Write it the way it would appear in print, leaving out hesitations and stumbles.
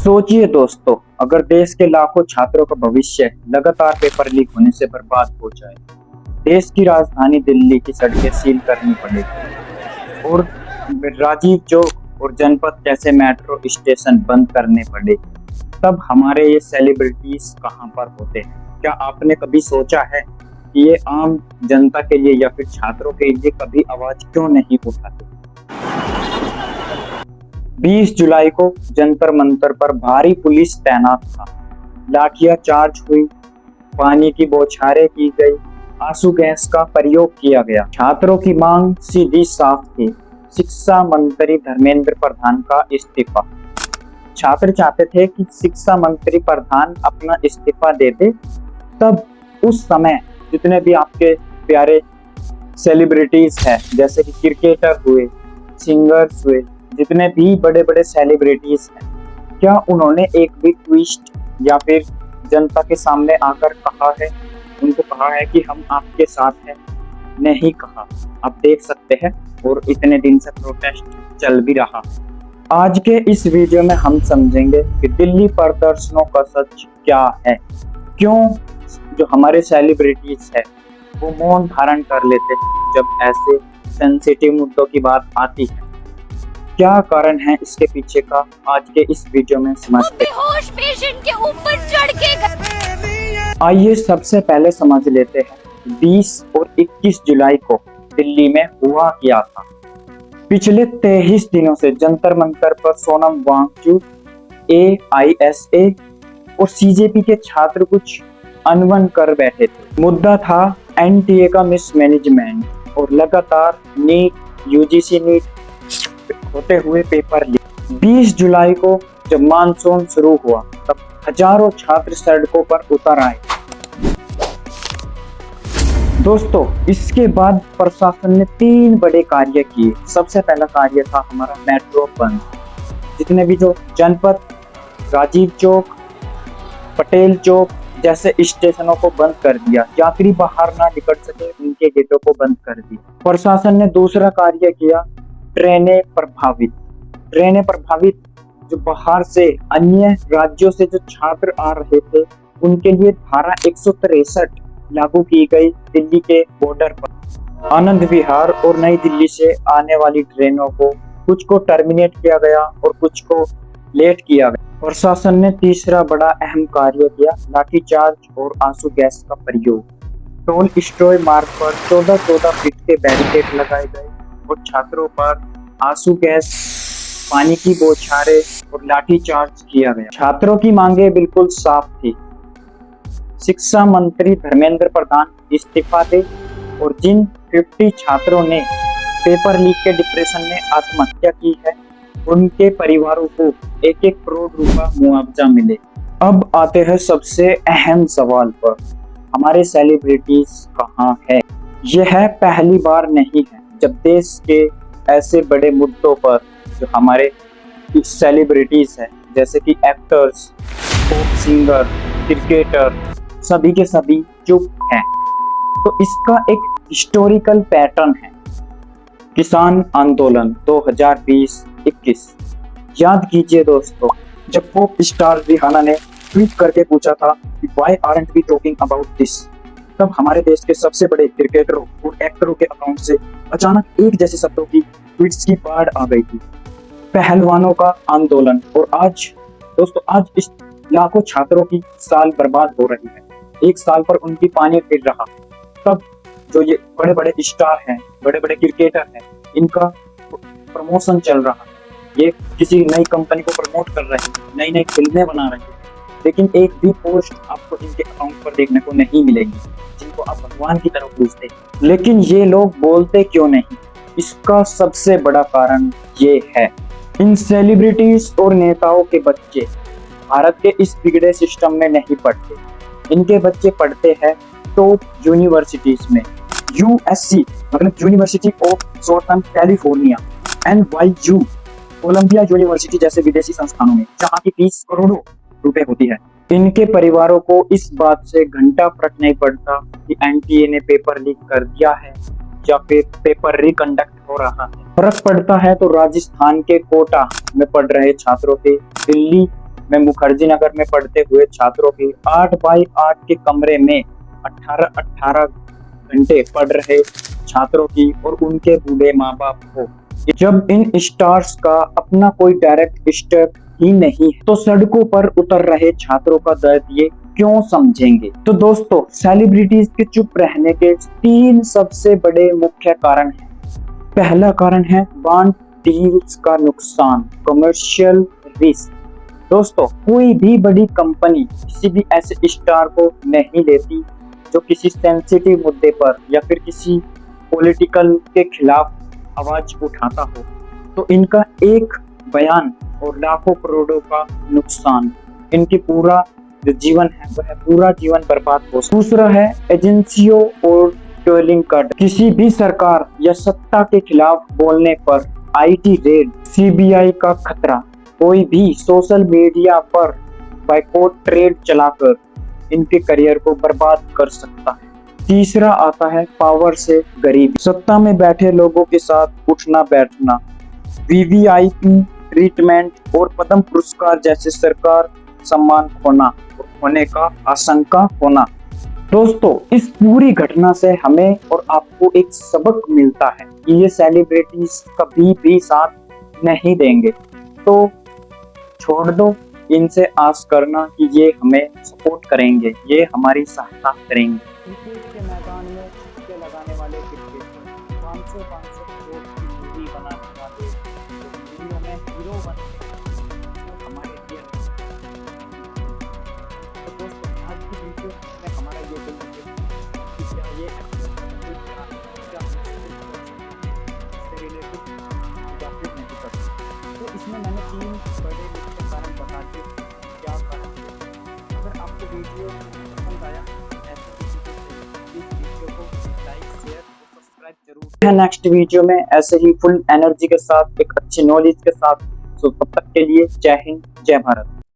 सोचिए दोस्तों, अगर देश के लाखों छात्रों का भविष्य लगातार पेपर लीक होने से बर्बाद हो जाए, देश की राजधानी दिल्ली की सड़कें सील करनी पड़ेगी और राजीव चौक और जनपद जैसे मेट्रो स्टेशन बंद करने पड़े, तब हमारे ये सेलिब्रिटीज कहाँ पर होते हैं? क्या आपने कभी सोचा है कि ये आम जनता के लिए या फिर छात्रों के लिए कभी आवाज क्यों नहीं उठाते? 20 जुलाई को जंतर मंतर पर भारी पुलिस तैनात था। लाठियां चार्ज हुई, पानी की बौछारें की गई, आंसू गैस का प्रयोग किया गया। छात्रों की मांग सीधी साफ थी, शिक्षा मंत्री धर्मेंद्र प्रधान का इस्तीफा। छात्र चाहते थे कि शिक्षा मंत्री प्रधान अपना इस्तीफा दे दे। तब उस समय जितने भी आपके प्यारे सेलिब्रिटीज हैं, जैसे कि क्रिकेटर हुए, सिंगर्स हुए, जितने भी बड़े बड़े सेलिब्रिटीज हैं, क्या उन्होंने एक भी ट्वीट या फिर जनता के सामने आकर कहा है, उनको कहा है कि हम आपके साथ हैं? नहीं कहा। आप देख सकते हैं, और इतने दिन से प्रोटेस्ट चल भी रहा है। आज के इस वीडियो में हम समझेंगे कि दिल्ली प्रदर्शनों का सच क्या है, क्यों जो हमारे सेलिब्रिटीज है वो मौन धारण कर लेते हैं जब ऐसे सेंसिटिव मुद्दों की बात आती है। क्या कारण है इसके पीछे का, आज के इस वीडियो में समझते हैं। बेहोश पेशेंट के ऊपर चढ़ के आइए सबसे पहले समझ लेते हैं 20 और 21 जुलाई को दिल्ली में हुआ क्या था। पिछले 23 दिनों से जंतर मंतर पर सोनम वांगचुक, AISA और CJP के छात्र कुछ अनबन कर बैठे थे। मुद्दा था NTA का मिसमैनेजमेंट और लगातार नीट, UGC नीट होते हुए पेपर लीक। 20 जुलाई को जब मानसून शुरू हुआ तब हजारों छात्र सड़कों पर उतर आए। दोस्तों, इसके बाद प्रशासन ने 3 बड़े कार्य किए। सबसे पहला कार्य था हमारा मेट्रो बंद। जितने भी जो जनपद, राजीव चौक, पटेल चौक जैसे स्टेशनों को बंद कर दिया। यात्री बाहर ना निकल सके, उनके गेटों को बंद कर दिया। प्रशासन ने दूसरा कार्य किया, ट्रेनें प्रभावित। जो बाहर से अन्य राज्यों से जो छात्र आ रहे थे, उनके लिए धारा 163 लागू की गई। दिल्ली के बॉर्डर पर आनंद विहार और नई दिल्ली से आने वाली ट्रेनों को कुछ को टर्मिनेट किया गया और कुछ को लेट किया गया। प्रशासन ने तीसरा बड़ा अहम कार्य किया, लाठीचार्ज और आंसू गैस का प्रयोग। टोल स्टॉय मार्ग पर 14 फीट के बैरिकेड लगाए गए और छात्रों पर आंसू गैस, पानी की बौछारें और लाठीचार्ज किया गया। छात्रों की मांगे बिल्कुल साफ थी, शिक्षा मंत्री धर्मेंद्र प्रधान इस्तीफा दे और जिन 50 छात्रों ने पेपर लीक के डिप्रेशन में आत्महत्या की है, उनके परिवारों को 1-1 करोड़ रुपया मुआवजा मिले। अब आते हैं सबसे अहम सवाल पर, हमारे सेलिब्रिटीज कहाँ है? यह पहली बार नहीं है जब देश के ऐसे बड़े मुद्दों पर जो हमारे सेलिब्रिटीज हैं, जैसे कि एक्टर्स, पॉप सिंगर, क्रिकेटर, सभी के सभी चुप हैं। तो इसका एक हिस्टोरिकल पैटर्न है। किसान आंदोलन 2020-21। याद कीजिए दोस्तों, जब पॉप स्टार रिहाना ने ट्वीट करके पूछा था कि why aren't we talking about this, तब हमारे देश के सबसे बड़े क्रिकेटरों और एक्टरों के अकाउंट से अचानक एक जैसे शब्दों की ट्वीट्स की बाढ़ आ गई थी। पहलवानों का आंदोलन। और आज दोस्तों, आज इस लाखों छात्रों की साल बर्बाद हो रही है, एक साल पर उनकी पानी फिर रहा। तब जो ये बड़े बड़े स्टार हैं, बड़े बड़े क्रिकेटर हैं, इनका प्रमोशन चल रहा है, ये किसी नई कंपनी को प्रमोट कर रहे हैं, नई नई फिल्में बना रहे हैं, लेकिन एक भी पोस्ट आपको इनके अकाउंट पर देखने को नहीं मिलेगी, जिनको आप भगवान की तरफ पूजते हैं। लेकिन ये लोग बोलते क्यों नहीं? इसका सबसे बड़ा कारण ये है, इन सेलिब्रिटीज और नेताओं के बच्चे भारत के इस बिगड़े सिस्टम में नहीं पढ़ते। इनके बच्चे पढ़ते हैं टॉप यूनिवर्सिटीज में, USC मतलब University of Southern California, NYU Columbia University जैसे विदेशी संस्थानों में, जहाँ की फीस करोड़ों रुपए होती है। इनके परिवारों को इस बात से घंटा फर्क नहीं पड़ता कि NTA ने पेपर लीक कर दिया है या फिर पेपर रिकंडक्ट हो रहा है। फर्क पड़ता है तो राजस्थान के कोटा में पढ़ रहे छात्रों के दिल्ली मैं मुखर्जी नगर में पढ़ते हुए छात्रों की 8 बाई 8 के कमरे में 18-18 घंटे पढ़ रहे छात्रों की और उनके बूढ़े माँ बाप को जब इन स्टार्स का अपना कोई डायरेक्ट स्टेप ही नहीं है तो सड़कों पर उतर रहे छात्रों का दर्द ये क्यों समझेंगे। तो दोस्तों, सेलिब्रिटीज के चुप रहने के 3 सबसे बड़े मुख्य कारण हैं। पहला कारण है बॉन्ड डील्स का नुकसान, कमर्शियल रिस्क। दोस्तों, कोई भी बड़ी कंपनी किसी भी ऐसे स्टार को नहीं लेती जो किसी सेंसिटिव मुद्दे पर या फिर किसी पॉलिटिकल के खिलाफ आवाज उठाता हो तो इनका एक बयान और लाखों करोड़ों का नुकसान, इनकी पूरा जो जीवन है वह पूरा जीवन बर्बाद हो। दूसरा है एजेंसियों और ट्रोलिंग का डर। किसी भी सरकार या सत्ता के खिलाफ बोलने पर आईटी रेड, सीबीआई का खतरा, कोई भी सोशल मीडिया पर बाइकॉट ट्रेड चलाकर इनके करियर को बर्बाद कर सकता है। तीसरा आता है पावर से गरीबी। सत्ता में बैठे लोगों के साथ उठना बैठना, वीवीआईपी ट्रीटमेंट और पद्म पुरस्कार जैसे सरकार सम्मान खोना और होने का आशंका होना। दोस्तों, इस पूरी घटना से हमें और आपको एक सबक मिलता है कि ये सेलिब्रिटीज कभी भी साथ नहीं देंगे, तो छोड़ दो इनसे आस करना कि ये हमें सपोर्ट करेंगे, ये हमारी सहायता करेंगे। क्रिकेट के मैदान में छक्के लगाने वाले क्रिकेटर, 500 करोड़ की मूवी बनाने वाले, मूवियों में हीरो बनने तो हमारे रियल। तो दोस्तों, आज की वीडियो में हमारा ये देखिए कि क्या ये इससे रिलेटेड या फिर नहीं कर सकते। तो इसमें मैंने 3 बड़े मुख्य कारण बता दिए क्या कारण है। अगर आपको वीडियो पसंद आया ऐसे किसी को इस वीडियो को लाइक, शेयर और सब्सक्राइब जरूर है। नेक्स्ट वीडियो में ऐसे ही फुल एनर्जी के साथ एक अच्छी नॉलेज के साथ। तो तब तक के लिए जय हिंद, जय भारत।